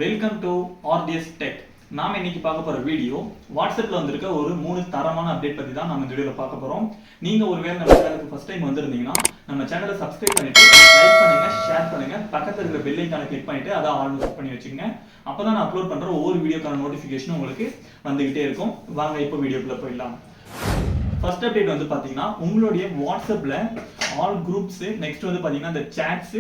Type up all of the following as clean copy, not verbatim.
Welcome to RDS Tech. நாம இன்னைக்கு பார்க்க போற வீடியோ வாட்ஸ்அப்ல வந்திருக்க ஒரு 3 தரமான அப்டேட் பத்தி தான் நம்ம இந்த வீடியோல பார்க்க போறோம். நீங்க ஒருவேளை நம்ம சேனலுக்கு ஃபர்ஸ்ட் டைம் வந்திருந்தீங்கன்னா நம்ம சேனலை சப்ஸ்கிரைப் பண்ணிட்டு லைக் பண்ணுங்க, ஷேர் பண்ணுங்க, பக்கத்துல இருக்கிற பெல் ஐகானை கிளிக் பண்ணிட்டு அதை ஆல் செட் பண்ணி வச்சுங்க. அப்பதான் நான் அப்லோட் பண்ற ஒவ்வொரு வீடியோக்கான நோட்டிஃபிகேஷன் உங்களுக்கு வந்துகிட்டே இருக்கும். வாங்க இப்போ வீடியோக்குள்ள போயிடலாம். ஃபர்ஸ்ட் அப்டேட் வந்து பாத்தீங்கன்னா உங்களுடைய வாட்ஸ்அப்ல ஆல் குரூப்ஸ், நெக்ஸ்ட் வந்து பாத்தீங்கன்னா இந்த சாட்ஸ்,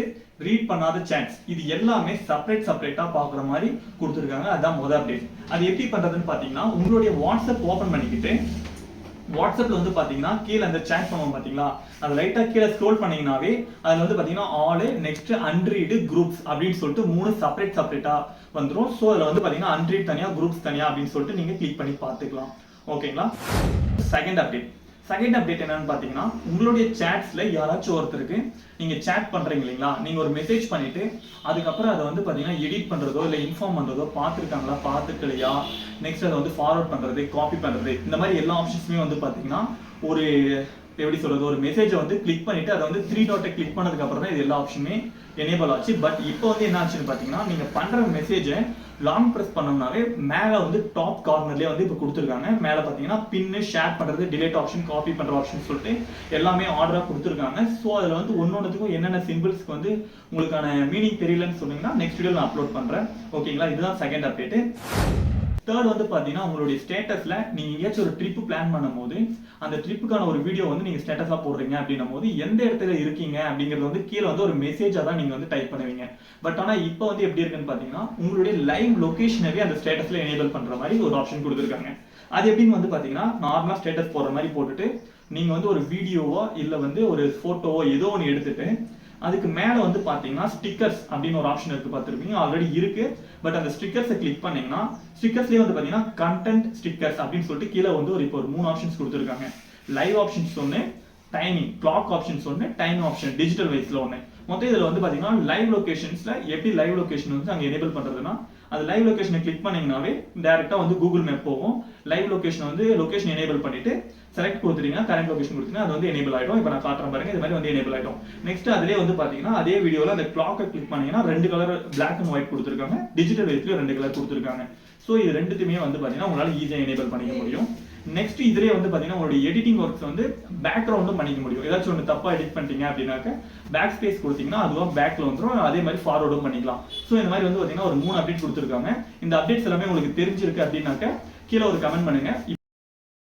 ரீட் பண்ணாத சாட்ஸ், இது எல்லாமே செப்பரேட்டா பாக்குற மாதிரி கொடுத்துருக்காங்க. அதான் முதல் அப்டேட். அது எப்படி பண்றதுன்னு பாத்தீங்கன்னா உங்களுடைய வாட்ஸ்அப் ஓபன் பண்ணிக்கிட்டு வாட்ஸ்அப்ல வந்து பாத்தீங்கன்னா கீழே அந்த சாட் பண்ணுவோம் பாத்தீங்களா, அது லைட்டா கீழே ஸ்க்ரோல் பண்ணீங்கன்னாவே அதுல வந்து பாத்தீங்கன்னா ஆல், நெக்ஸ்ட் அன்ரீடு, குரூப்ஸ் அப்படின்னு சொல்லிட்டு 3 செப்பரேட்டா வந்துடும். ஸோ அதுல வந்து பாத்தீங்கன்னா அன்ரீட் தனியா, குரூப்ஸ் தனியா அப்படின்னு சொல்லிட்டு நீங்க கிளிக் பண்ணி பார்த்துக்கலாம். ஓகேங்களா. செகண்ட் அப்டேட் என்னன்னு பாத்தீங்கன்னா உங்களுடைய சாட்ஸ்ல யாராச்சும் ஒருத்தருக்கு நீங்க சாட் பண்றீங்க இல்லைங்களா, நீங்க ஒரு மெசேஜ் பண்ணிட்டு அதுக்கப்புறம் அதை வந்து பாத்தீங்கன்னா எடிட் பண்றதோ இல்ல இன்ஃபார்ம் பண்றதோ, பார்த்துருக்காங்களா பார்த்துக்கலையா, நெக்ஸ்ட் அதை வந்து ஃபார்வர்ட் பண்றது, காப்பி பண்றது, இந்த மாதிரி எல்லா ஆப்ஷன்ஸுமே வந்து பாத்தீங்கன்னா ஒரு எப்படி சொல்றது, ஒரு மெசேஜை வந்து கிளிக் பண்ணிட்டு அதை வந்து 3 டாட்டை கிளிக் பண்ணதுக்கு அப்புறம் தான் இது எல்லா ஆப்ஷனுமே எனேபிள் ஆச்சு. பட் இப்போ வந்து என்ன ஆச்சுன்னு பாத்தீங்கன்னா நீங்க பண்ற மெசேஜை லாங் பிரஸ் பண்ணோம்னாவே மேல வந்து டாப் கார்னர்லயே வந்து இப்போ கொடுத்துருக்காங்க. மேல பாத்தீங்கன்னா பின்னு, ஷேர் பண்றது, டிலேட் ஆப்ஷன், காப்பி பண்ற ஆப்ஷன் சொல்லிட்டு எல்லாமே ஆர்டரா கொடுத்துருக்காங்க. ஸோ அதுல வந்து ஒன்னொன்னுக்கும் என்னென்ன சிம்பிள்ஸ்க்கு வந்து உங்களுக்கான மீனிங் தெரியலன்னு சொன்னீங்கன்னா நெக்ஸ்ட் வீடியோ நான் அப்லோட் பண்றேன். ஓகேங்களா. இதுதான் செகண்ட் அப்டேட். தேர்ட் வந்து பாத்தீங்கன்னா உங்களுடைய ஸ்டேட்டஸ்ல நீங்க எங்கேயாச்சும் ஒரு ட்ரிப் பிளான் பண்ணும்போது அந்த ட்ரிப்புக்கான ஒரு வீடியோ வந்து நீங்க ஸ்டேட்டஸா போடுறீங்க அப்படின்னும் போது எந்த இடத்துல இருக்கீங்க அப்படிங்கிறது வந்து கீழே வந்து ஒரு மெசேஜா தான் நீங்க வந்து டைப் பண்ணுவீங்க. பட் ஆனா இப்போ வந்து எப்படி இருக்குன்னு பாத்தீங்கன்னா உங்களுடைய லைவ் லொகேஷனவே அந்த ஸ்டேட்டஸ்ல எனேபிள் பண்ற மாதிரி ஒரு ஆப்ஷன் கொடுத்துருக்காங்க. அது எப்படின்னு வந்து பாத்தீங்கன்னா நார்மலா ஸ்டேட்டஸ் போடுற மாதிரி போட்டுட்டு நீங்க வந்து ஒரு வீடியோவோ இல்ல வந்து ஒரு போட்டோவோ ஏதோ ஒன்று எடுத்துட்டு அதுக்கு மேல வந்து பாத்தீங்கன்னா ஸ்டிக்கர்ஸ் அப்படின்னு ஒரு ஆப்ஷன் இருக்கு, பார்த்திருப்பீங்க, ஆல்ரெடி இருக்கு. பட் அந்த ஸ்டிக்கர்ஸை கிளிக் பண்ணீங்கன்னா ஸ்டிக்கர்ஸ்லயே வந்து பாத்தீங்கன்னா கண்டென்ட் ஸ்டிக்கர்ஸ் அப்படின்னு சொல்லிட்டு கீழே வந்து இப்போ ஒரு 3 ஆப்ஷன்ஸ் கொடுத்துருக்காங்க. லைவ் ஆப்ஷன்ஸ் ஒன்று, டைமிங் கிளாக் ஆப்ஷன்ஸ் ஒன்று, டைம் ஆப்ஷன் டிஜிட்டல் வைஸ்ல ஒன்று. மொத்தம் இதுல வந்து பாத்தீங்கன்னா லைவ் லொகேஷன்ஸ்ல எப்படி லைவ் லொகேஷன் வந்து அங்க எனேபிள் பண்றதுன்னா அது லைவ் லொகேஷனை கிளிக் பண்ணீங்கன்னாவே டைரக்டா வந்து கூகுள் மேப் போகும். லைவ் லொகேஷன் வந்து லொகேஷன் எனேபிள் பண்ணிட்டு செலக்ட் கொடுத்துட்டீங்கன்னா கரண்ட் லொகேஷன் கொடுத்தீங்கன்னா அது வந்து எனேபிள் ஆயிடும். இப்போ நான் காட்டுறேன் பாருங்க, இது மாதிரி வந்து எனேபிள் ஆயிடும். நெக்ஸ்ட் அதுலேயே வந்து பாத்தீங்கன்னா அதே வீடியோல அந்த கிளாக்கை கிளிக் பண்ணீங்கன்னா 2 கலர் பிளாக் அண்ட் ஒயிட் கொடுத்துருக்காங்க, டிஜிட்டல் வைஸ்ல 2 கலர் கொடுத்துருக்காங்க. ஸோ இது ரெண்டுத்தையுமே வந்து பாத்தீங்கன்னா உங்களால ஈஸியா எனேபிள் பண்ணிக்க முடியும். நெக்ஸ்ட் இதுலயே வந்து பாத்தீங்கன்னா உங்களுடைய எடிட்டிங் ஒர்க்ஸ் வந்து பேக்ரவுண்டும் பண்ணிக்க முடியும். ஏதாச்சும் ஒன்று தப்பா எடிட் பண்ணிட்டீங்க அப்படின்னாக்க பேக் ஸ்பேஸ் கொடுத்தீங்கன்னா அதுவா பேக்ல வந்துடும். அதே மாதிரி ஃபார்வர்டும் பண்ணிக்கலாம். ஸோ இந்த மாதிரி வந்து பாத்தீங்கன்னா ஒரு 3 அப்டேட் கொடுத்துருக்காங்க. இந்த அப்டேட்ஸ் எல்லாமே உங்களுக்கு தெரிஞ்சிருக்கு அப்படின்னாக்க கீழே ஒரு கமெண்ட் பண்ணுங்க.